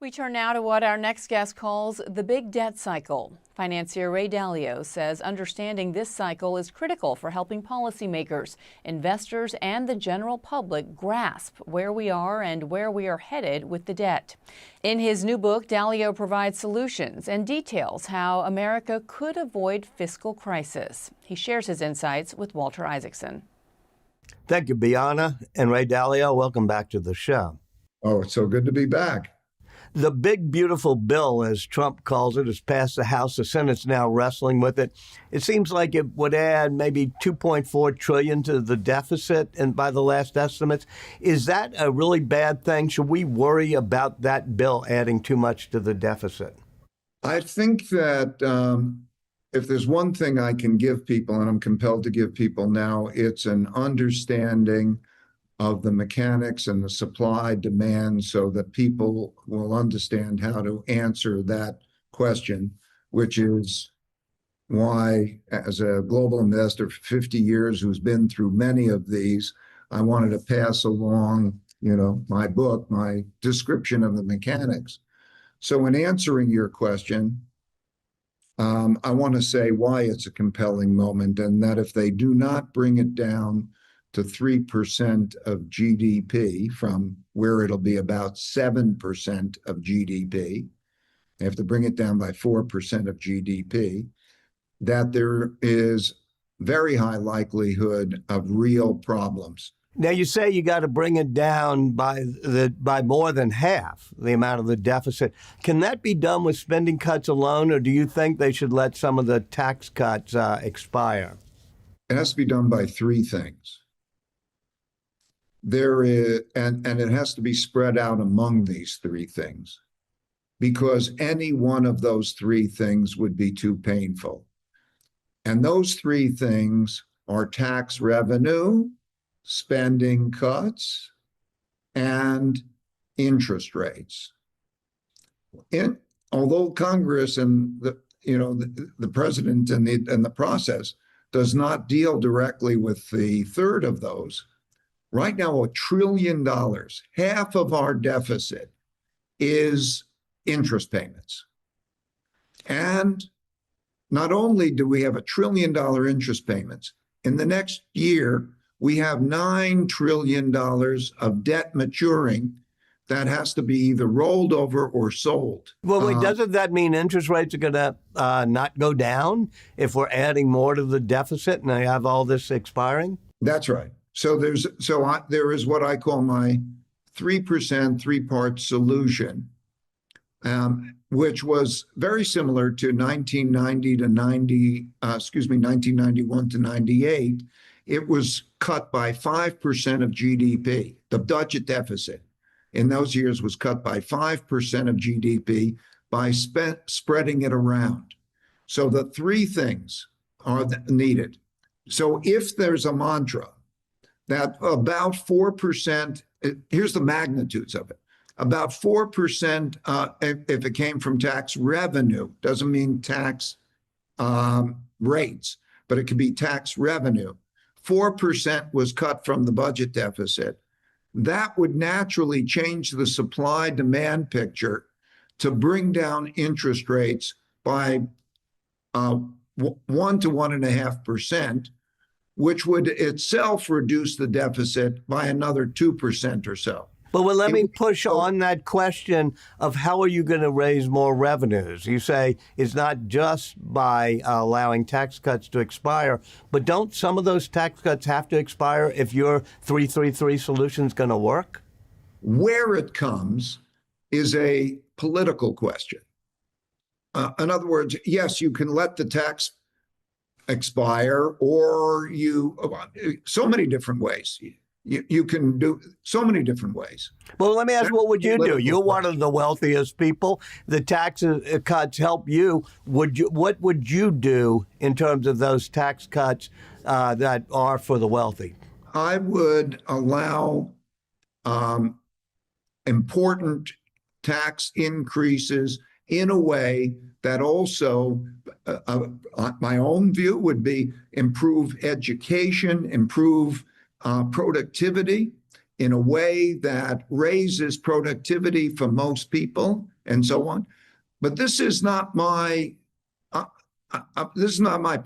We turn now to what our next guest calls the big debt cycle. Financier Ray Dalio says understanding this cycle is critical for helping policymakers, investors, and the general public grasp where we are and where we are headed with the debt. In his new book, Dalio provides solutions and details how America could avoid fiscal crisis. He shares his insights with Walter Isaacson. Thank you, Bianna and Ray Dalio. Welcome back to the show. Oh, it's so good to be back. The big, beautiful bill, as Trump calls it, has passed the House. The Senate's now wrestling with it. It seems like it would add maybe $2.4 trillion to the deficit, and by the last estimates. Is that a really bad thing? Should we worry about that bill adding too much to the deficit? I think that if there's one thing I can give people, and I'm compelled to give people now, it's an understanding of the mechanics and the supply demand so that people will understand how to answer that question, which is why, as a global investor for 50 years who's been through many of these, I wanted to pass along, my book, my description of the mechanics. So in answering your question, I want to say why it's a compelling moment, and that if they do not bring it down to 3% of GDP from where it'll be about 7% of GDP, they have to bring it down by 4% of GDP, that there is very high likelihood of real problems. Now, you say you got to bring it down by more than half the amount of the deficit. Can that be done with spending cuts alone, or do you think they should let some of the tax cuts expire? It has to be done by three things. There is, and it has to be spread out among these three things, because any one of those three things would be too painful. And those three things are tax revenue, spending cuts, and interest rates. Although Congress and the president and the process does not deal directly with the third of those, right now, $1 trillion, half of our deficit, is interest payments. And not only do we have $1 trillion interest payments, in the next year, we have $9 trillion of debt maturing that has to be either rolled over or sold. Well, wait, doesn't that mean interest rates are going to not go down if we're adding more to the deficit and I have all this expiring? That's right. So there is what I call my 3% three-part solution, which was very similar to 1991 to 98. It was cut by 5% of GDP. The budget deficit in those years was cut by 5% of GDP by spreading it around. So the three things are needed. So if there's a mantra that about 4%, here's the magnitudes of it, about 4% if it came from tax revenue, doesn't mean tax rates, but it could be tax revenue. 4% was cut from the budget deficit. That would naturally change the supply-demand picture to bring in interest rates by 1 to 1.5%, which would itself reduce the deficit by another 2% or so. But let me push on that question of how are you going to raise more revenues? You say it's not just by allowing tax cuts to expire, but don't some of those tax cuts have to expire if your 333 solution is going to work? Where it comes is a political question. In other words, yes, you can let the tax expire, or so many different ways. You can do so many different ways. Well, let me ask, what would you do? You're one of the wealthiest people. The tax cuts help you. What would you do in terms of those tax cuts that are for the wealthy? I would allow important tax increases in a way that also, my own view would be improve education, improve productivity, in a way that raises productivity for most people and so on. But this is not my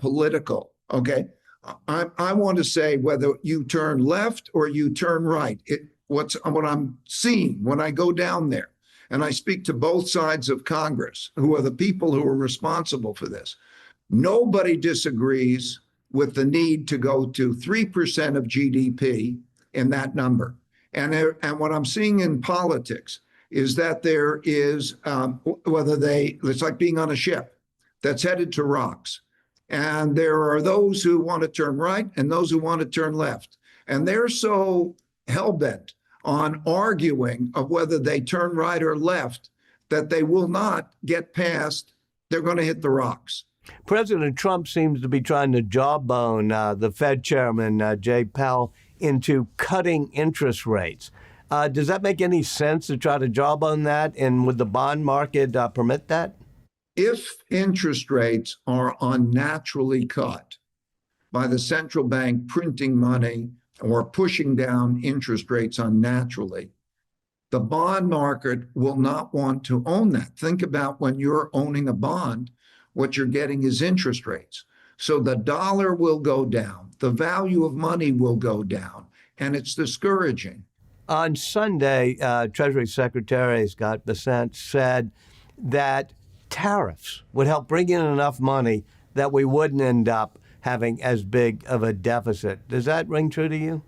political, okay? I want to say whether you turn left or you turn right, what I'm seeing when I go down there, and I speak to both sides of Congress, who are the people who are responsible for this, nobody disagrees with the need to go to 3% of GDP in that number. And what I'm seeing in politics is that there is, it's like being on a ship that's headed to rocks. And there are those who want to turn right and those who want to turn left. And they're so hell-bent on arguing of whether they turn right or left that they will not get past, they're going to hit the rocks. President Trump seems to be trying to jawbone the Fed chairman, Jay Powell, into cutting interest rates. Does that make any sense to try to jawbone that? And would the bond market permit that? If interest rates are unnaturally cut by the central bank printing money or pushing down interest rates unnaturally, the bond market will not want to own that. Think about when you're owning a bond, what you're getting is interest rates. So the dollar will go down, the value of money will go down, and it's discouraging. On Sunday, Treasury Secretary Scott Bessent said that tariffs would help bring in enough money that we wouldn't end up having as big of a deficit. Does that ring true to you?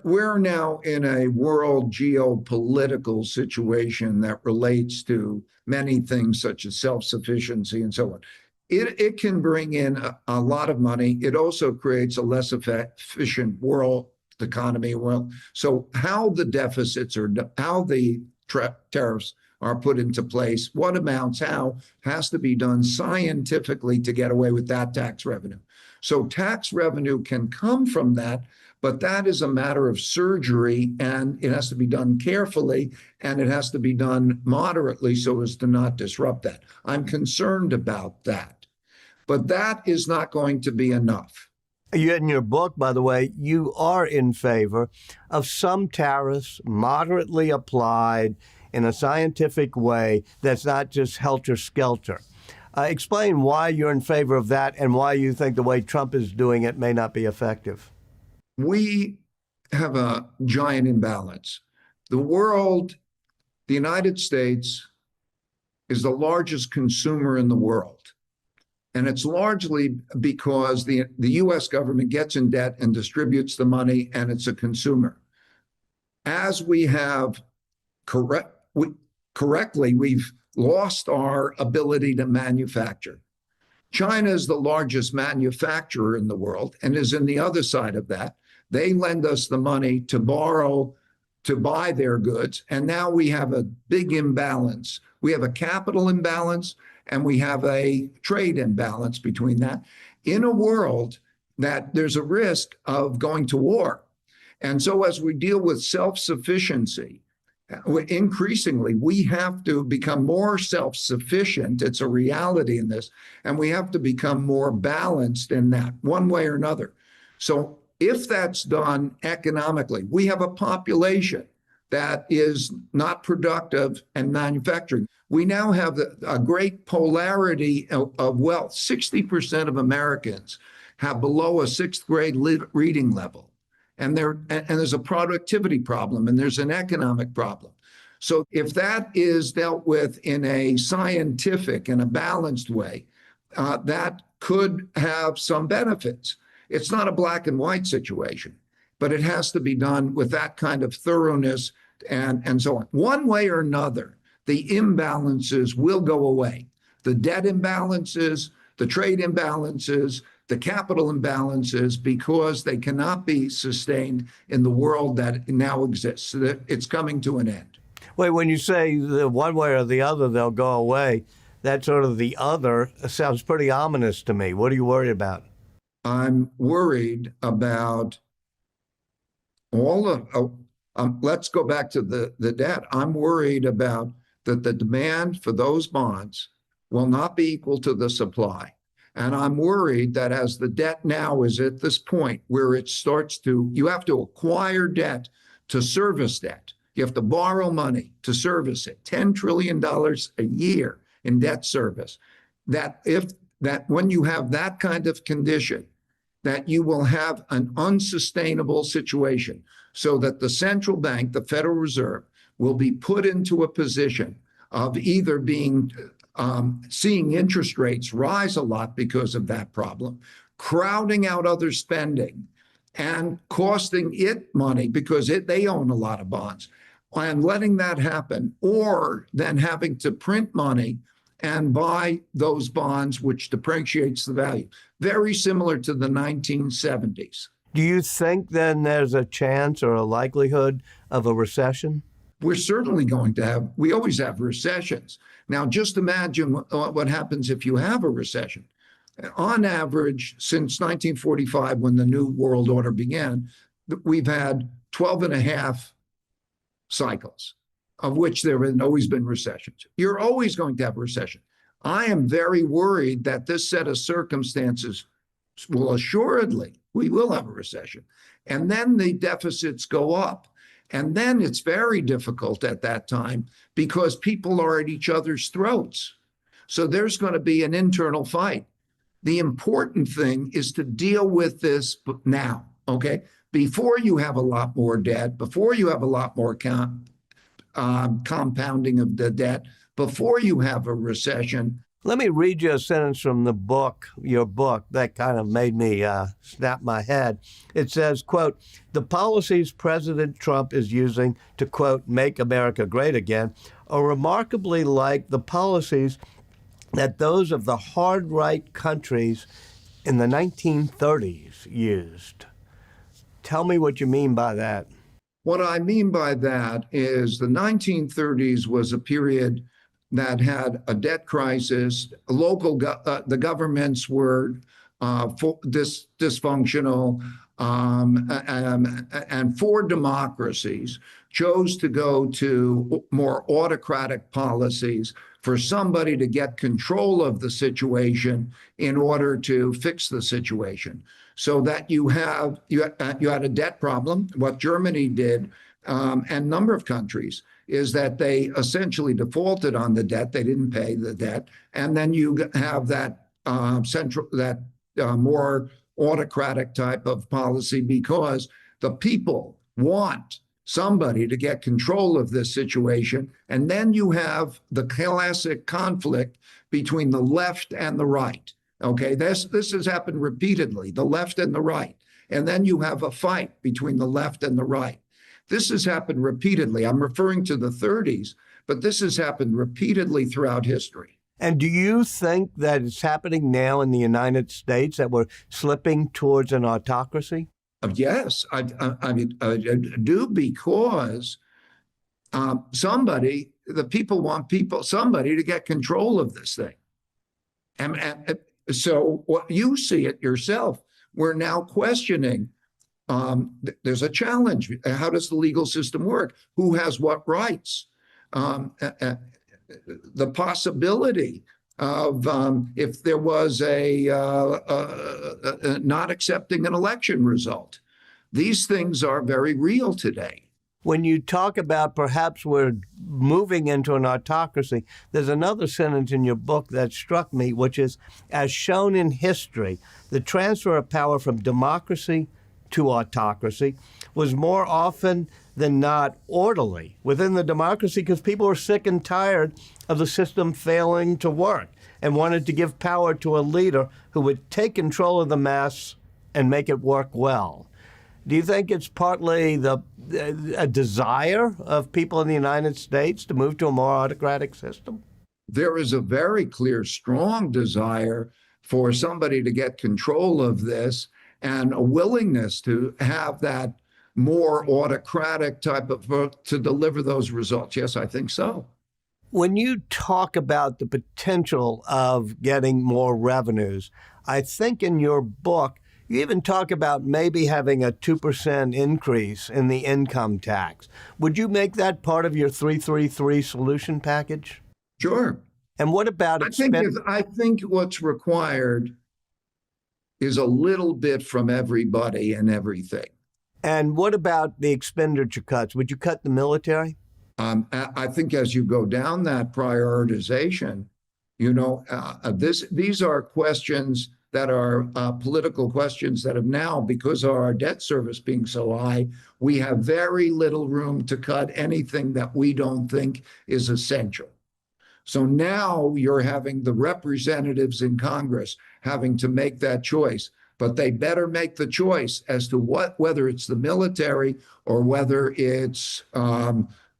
We're now in a world geopolitical situation that relates to many things such as self-sufficiency and so on. It can bring in a lot of money. It also creates a less efficient world economy. Well, so how the deficits are, how the tariffs are put into place, what amounts how, has to be done scientifically to get away with that tax revenue. So tax revenue can come from that, but that is a matter of surgery, and it has to be done carefully, and it has to be done moderately so as to not disrupt that. I'm concerned about that, but that is not going to be enough. In your book, by the way, you are in favor of some tariffs moderately applied in a scientific way that's not just helter-skelter. Explain why you're in favor of that and why you think the way Trump is doing it may not be effective. We have a giant imbalance. The world, the United States, is the largest consumer in the world. And it's largely because the U.S. government gets in debt and distributes the money, and it's a consumer. As we have correctly, we've lost our ability to manufacture. China is the largest manufacturer in the world and is in the other side of that. They lend us the money to borrow to buy their goods. And now we have a big imbalance. We have a capital imbalance and we have a trade imbalance between that in a world that there's a risk of going to war. And so as we deal with self-sufficiency, increasingly, we have to become more self-sufficient. It's a reality in this. And we have to become more balanced in that one way or another. So if that's done economically, we have a population that is not productive and manufacturing. We now have a great polarity of wealth. 60% of Americans have below a sixth grade reading level. And there's a productivity problem and there's an economic problem. So if that is dealt with in a scientific and a balanced way, that could have some benefits. It's not a black and white situation, but it has to be done with that kind of thoroughness and so on. One way or another, the imbalances will go away. The debt imbalances, the trade imbalances, the capital imbalances, because they cannot be sustained in the world that now exists. So that it's coming to an end. Wait, when you say the one way or the other, they'll go away, that sort of the other sounds pretty ominous to me. What are you worried about? I'm worried about all of, let's go back to the debt. I'm worried about that the demand for those bonds will not be equal to the supply. And I'm worried that as the debt now is at this point where it starts to, you have to acquire debt to service debt. You have to borrow money to service it, $10 trillion a year in debt service. That when you have that kind of condition, that you will have an unsustainable situation, so that the central bank, the Federal Reserve, will be put into a position of either seeing interest rates rise a lot because of that problem, crowding out other spending, and costing it money because they own a lot of bonds, and letting that happen, or then having to print money and buy those bonds, which depreciates the value. Very similar to the 1970s. Do you think then there's a chance or a likelihood of a recession? We're certainly going to have, we always have recessions. Now, just imagine what happens if you have a recession. On average, since 1945, when the New World Order began, we've had 12 and a half cycles, of which there have always been recessions. You're always going to have a recession. I am very worried that this set of circumstances will assuredly, we will have a recession. And then the deficits go up. And then it's very difficult at that time because people are at each other's throats. So there's going to be an internal fight. The important thing is to deal with this now, okay? Before you have a lot more debt, before you have a lot more compounding of the debt, before you have a recession. Let me read you a sentence from the book, your book, that kind of made me snap my head. It says, quote, "The policies President Trump is using to, quote, make America great again are remarkably like the policies that those of the hard right countries in the 1930s used." Tell me what you mean by that. What I mean by that is the 1930s was a period that had a debt crisis. The governments were dysfunctional, and four democracies chose to go to more autocratic policies for somebody to get control of the situation in order to fix the situation. So that you had a debt problem. What Germany did, and a number of countries, is that they essentially defaulted on the debt. They didn't pay the debt. And then you have that more autocratic type of policy because the people want somebody to get control of this situation. And then you have the classic conflict between the left and the right. Okay, this has happened repeatedly, the left and the right. And then you have a fight between the left and the right. This has happened repeatedly. I'm referring to the 30s, but this has happened repeatedly throughout history. And do you think that it's happening now in the United States, that we're slipping towards an autocracy? Yes, I do, because the people want somebody to get control of this thing. And so what you see it yourself, we're now questioning. There's a challenge. How does the legal system work? Who has what rights? The possibility of if there was a not accepting an election result. These things are very real today. When you talk about perhaps we're moving into an autocracy, there's another sentence in your book that struck me, which is, as shown in history, the transfer of power from democracy to autocracy was more often than not orderly within the democracy because people were sick and tired of the system failing to work and wanted to give power to a leader who would take control of the mass and make it work well. Do you think it's partly a desire of people in the United States to move to a more autocratic system? There is a very clear, strong desire for somebody to get control of this, and a willingness to have that more autocratic type of to deliver those results. Yes, I think so. When you talk about the potential of getting more revenues, I think in your book, you even talk about maybe having a 2% increase in the income tax. Would you make that part of your 333 solution package? Sure. And what about I think what's required is a little bit from everybody and everything. And what about the expenditure cuts? Would you cut the military? I think as you go down that prioritization, these are questions that are political questions that have now, because of our debt service being so high, we have very little room to cut anything that we don't think is essential. So now you're having the representatives in Congress having to make that choice, but they better make the choice as to whether it's the military or whether it's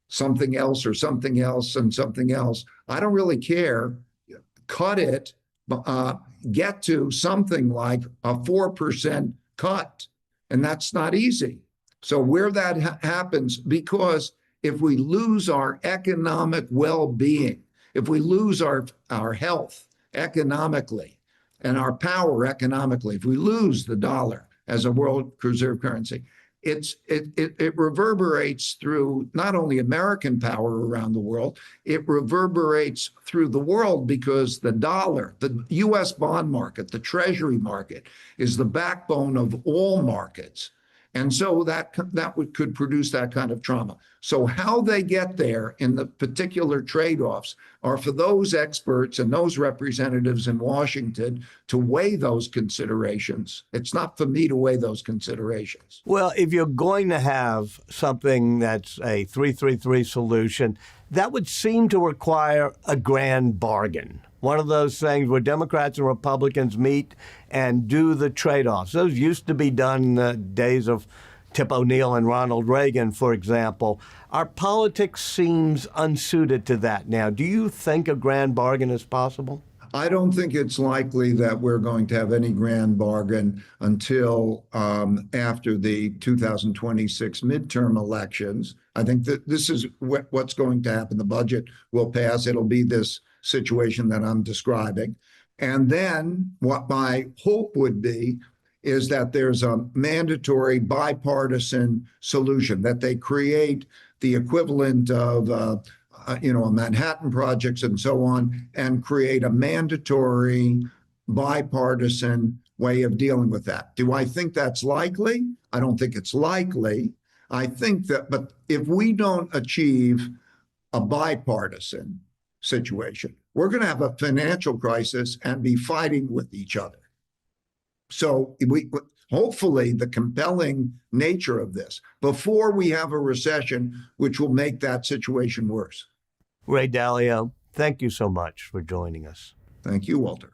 something else or something else and something else. I don't really care. Cut it, get to something like a 4% cut. And that's not easy. So where that happens, because if we lose our economic well-being, if we lose our health economically and our power economically, if we lose the dollar as a world reserve currency, it reverberates through not only American power around the world, it reverberates through the world, because the dollar, the US bond market, the treasury market is the backbone of all markets. And so that could produce that kind of trauma. So how they get there in the particular trade-offs are for those experts and those representatives in Washington to weigh those considerations. It's not for me to weigh those considerations. Well, if you're going to have something that's a 3-3-3 solution, that would seem to require a grand bargain. One of those things where Democrats and Republicans meet and do the trade-offs. Those used to be done in the days of Tip O'Neill and Ronald Reagan, for example. Our politics seems unsuited to that now. Do you think a grand bargain is possible? I don't think it's likely that we're going to have any grand bargain until after the 2026 midterm elections. I think that this is what's going to happen. The budget will pass. It'll be this situation that I'm describing. And then what my hope would be is that there's a mandatory bipartisan solution, that they create the equivalent of a Manhattan Projects and so on, and create a mandatory bipartisan way of dealing with that. Do I think that's likely? I don't think it's likely. I think that, but if we don't achieve a bipartisan situation, we're going to have a financial crisis and be fighting with each other. So hopefully the compelling nature of this, before we have a recession, which will make that situation worse. Ray Dalio, thank you so much for joining us. Thank you, Walter.